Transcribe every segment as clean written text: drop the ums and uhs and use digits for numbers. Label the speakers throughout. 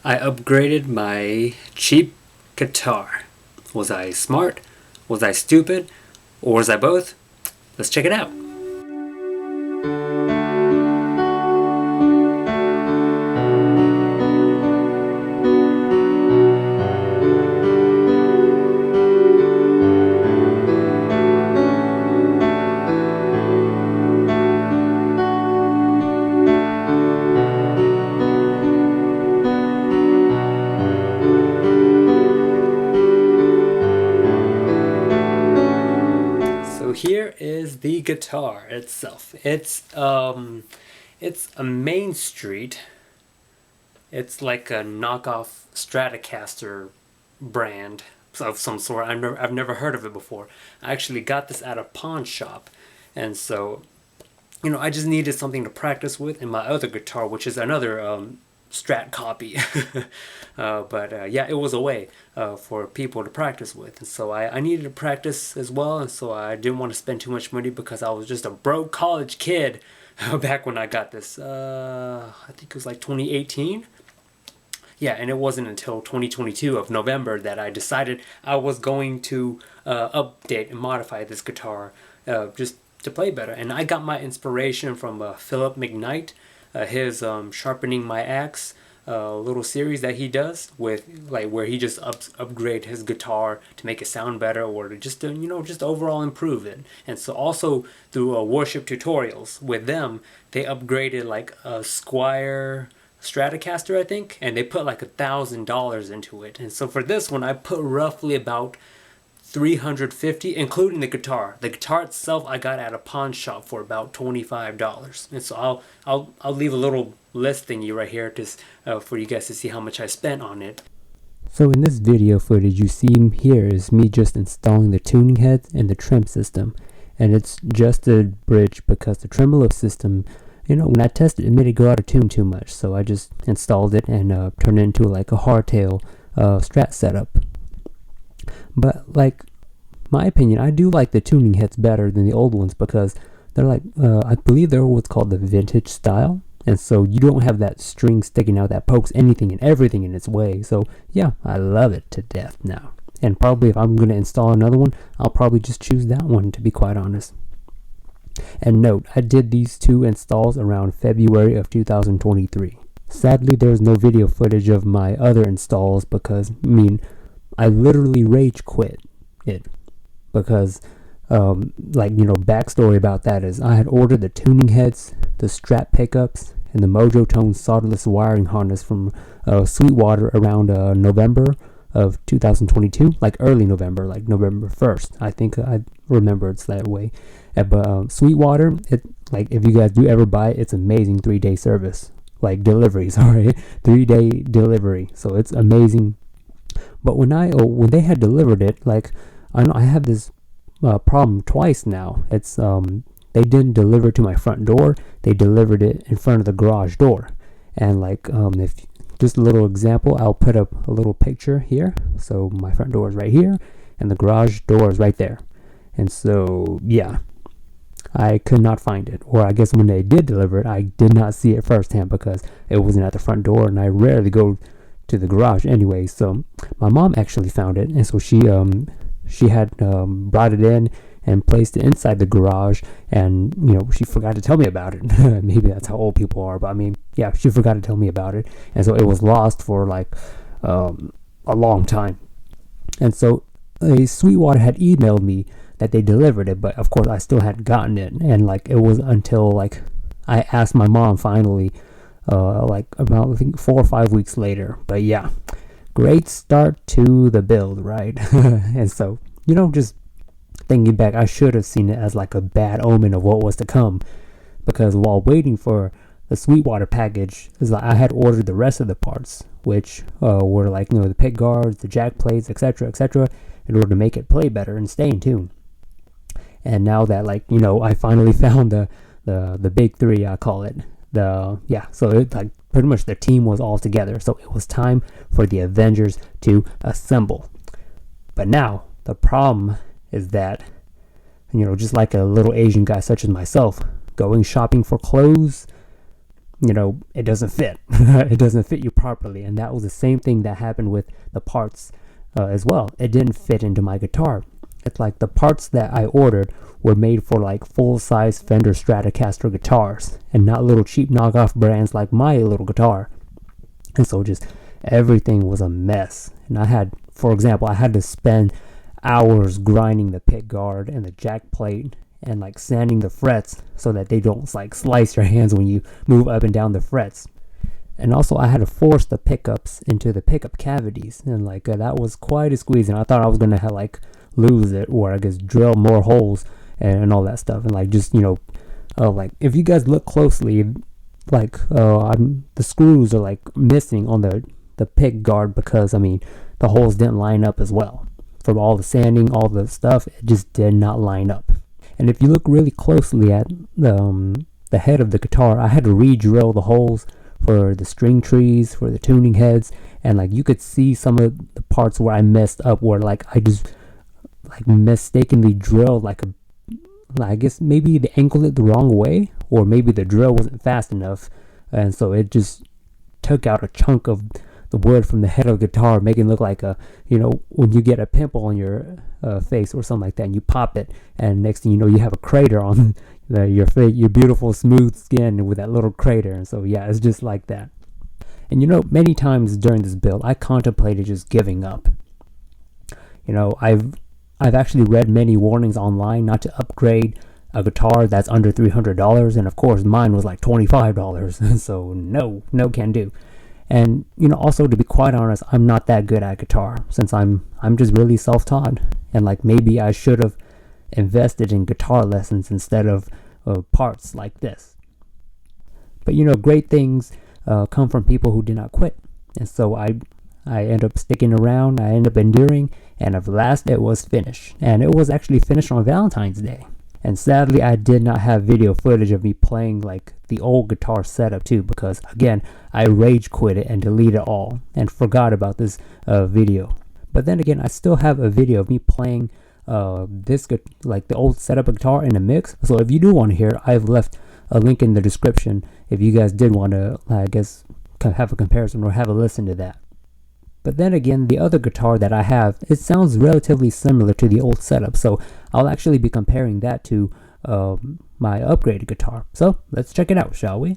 Speaker 1: I upgraded my cheap guitar. Was I smart? Was I stupid? Or was I both? Let's check it out. So here is the guitar itself. It's a Main Street. It's like a knockoff Stratocaster brand of some sort. I've never heard of it before. I actually got this at a pawn shop, and so I just needed something to practice with in my other guitar, which is another Strat copy. But yeah, it was a way for people to practice with, and so I needed to practice as well, and so I didn't want to spend too much money because I was just a broke college kid back when I got this. I think it was like 2018. Yeah, and it wasn't until 2022 of November that I decided I was going to update and modify this guitar just to play better. And I got my inspiration from Philip McKnight, his Sharpening My Axe little series that he does with where he just upgrade his guitar to make it sound better, or to just just overall improve it. And so also through worship tutorials with them, they upgraded like a Squire Stratocaster, I think, and they put like $1,000 into it. And so for this one, I put roughly about $350, including the guitar. The guitar itself I got at a pawn shop for about $25. And so I'll leave a little list thingy right here just for you guys to see how much I spent on it.
Speaker 2: So in this video footage you see here is me just installing the tuning heads and the trem system, and it's just a bridge because the tremolo system, when I tested it made it go out of tune too much, so I just installed it and turned it into like a hardtail Strat setup. But like, my opinion, I do like the tuning heads better than the old ones because they're like, I believe they're what's called the vintage style, and so you don't have that string sticking out that pokes anything and everything in its way. So yeah, I love it to death now. And probably if I'm going to install another one, I'll probably just choose that one, to be quite honest. And note, I did these two installs around February of 2023. Sadly, there's no video footage of my other installs because, I literally rage quit it because, backstory about that is I had ordered the tuning heads, the Strat pickups, and the Mojotone Solderless wiring harness from Sweetwater around November of 2022, like early November, like November 1st. I think I remember it's that way. But Sweetwater, if you guys do ever buy it, it's amazing 3-day service, like delivery, sorry, 3-day delivery. So it's amazing. But when they had delivered it, I have this problem twice now. It's they didn't deliver to my front door. They delivered it in front of the garage door. And if just a little example, I'll put up a little picture here. So my front door is right here, and the garage door is right there. And so yeah, I could not find it. Or I guess when they did deliver it, I did not see it firsthand because it wasn't at the front door, and I rarely go to the garage anyway. So my mom actually found it, and so she had brought it in and placed it inside the garage, and she forgot to tell me about it. Maybe that's how old people are, but yeah, she forgot to tell me about it, and so it was lost for a long time. And so Sweetwater had emailed me that they delivered it, but of course I still hadn't gotten it, and it was until I asked my mom finally about I think 4 or 5 weeks later. But yeah, great start to the build, right? And so just thinking back, I should have seen it as a bad omen of what was to come, because while waiting for the Sweetwater package, I had ordered the rest of the parts, which were the pick guards, the jack plates, etc., in order to make it play better and stay in tune. And now that I finally found the big three, I call it. So it pretty much the team was all together. So it was time for the Avengers to assemble. But now the problem is that, just like a little Asian guy such as myself, going shopping for clothes it doesn't fit. It doesn't fit you properly. And that was the same thing that happened with the parts as well. It didn't fit into my guitar. It's like the parts that I ordered were made for like full-size Fender Stratocaster guitars and not little cheap knockoff brands like my little guitar. And so just everything was a mess. And for example, I had to spend hours grinding the pick guard and the jack plate and like sanding the frets so that they don't like slice your hands when you move up and down the frets. And also I had to force the pickups into the pickup cavities, and like that was quite a squeeze, and I thought I was gonna like lose it, or I guess drill more holes and all that stuff. And like just like if you guys look closely, like the screws are like missing on the pick guard because the holes didn't line up as well. From all the sanding, all the stuff, it just did not line up. And if you look really closely at the head of the guitar, I had to re-drill the holes for the string trees, for the tuning heads, and like you could see some of the parts where I messed up, where like I just like mistakenly drilled I guess maybe they angled it the wrong way, or maybe the drill wasn't fast enough, and so it just took out a chunk of the wood from the head of the guitar, making it look like when you get a pimple on your face or something like that, and you pop it, and next thing you know, you have a crater on your face, your beautiful smooth skin with that little crater. And so yeah, it's just like that. And many times during this build, I contemplated just giving up. I've actually read many warnings online not to upgrade a guitar that's under $300, and of course mine was like $25. So no can do. And also, to be quite honest, I'm not that good at guitar, since I'm just really self-taught, and like maybe I should have invested in guitar lessons instead of parts like this. But great things come from people who did not quit, and so I end up sticking around, I end up enduring, and at last it was finished. And it was actually finished on Valentine's Day. And sadly, I did not have video footage of me playing like the old guitar setup too, because again, I rage quit it and deleted it all and forgot about this video. But then again, I still have a video of me playing like the old setup guitar in a mix. So if you do want to hear it, I've left a link in the description if you guys did want to, I guess, have a comparison or have a listen to that. But then again, the other guitar that I have, it sounds relatively similar to the old setup, so I'll actually be comparing that to my upgraded guitar. So let's check it out, shall we?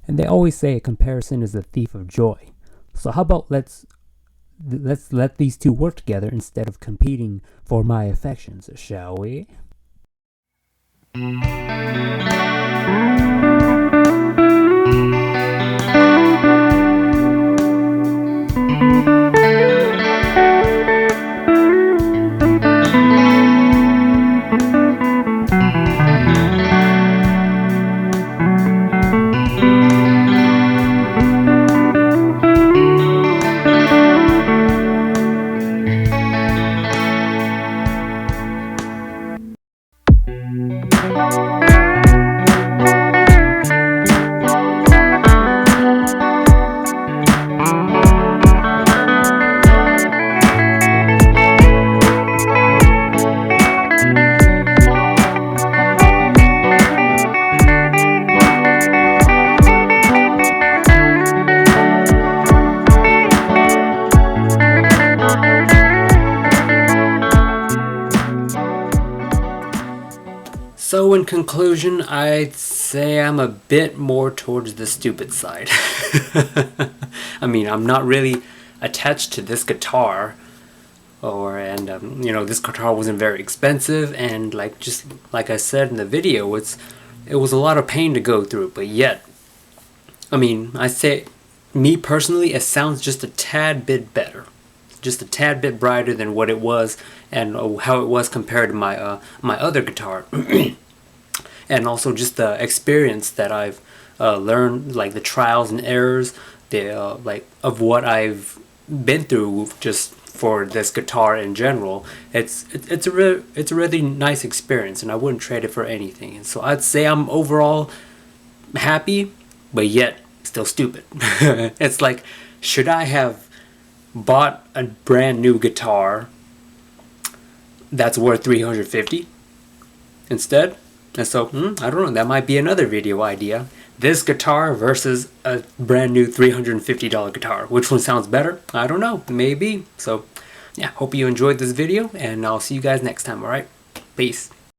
Speaker 2: And they always say a comparison is the thief of joy. So how about let's let these two work together instead of competing for my affections, shall we?
Speaker 1: So in conclusion, I'd say I'm a bit more towards the stupid side. I mean, I'm not really attached to this guitar, this guitar wasn't very expensive, and just like I said in the video, it was a lot of pain to go through. But yet, I mean, I say, me personally, it sounds just a tad bit better, just a tad bit brighter than what it was and how it was compared to my my other guitar. And also just the experience that I've learned, like the trials and errors, of what I've been through just for this guitar in general. It's a really nice experience, and I wouldn't trade it for anything. And so I'd say I'm overall happy, but yet still stupid. It's like, should I have bought a brand new guitar that's worth $350 instead? And so, I don't know, that might be another video idea. This guitar versus a brand new $350 guitar. Which one sounds better? I don't know, maybe. So, yeah, hope you enjoyed this video, and I'll see you guys next time, alright? Peace.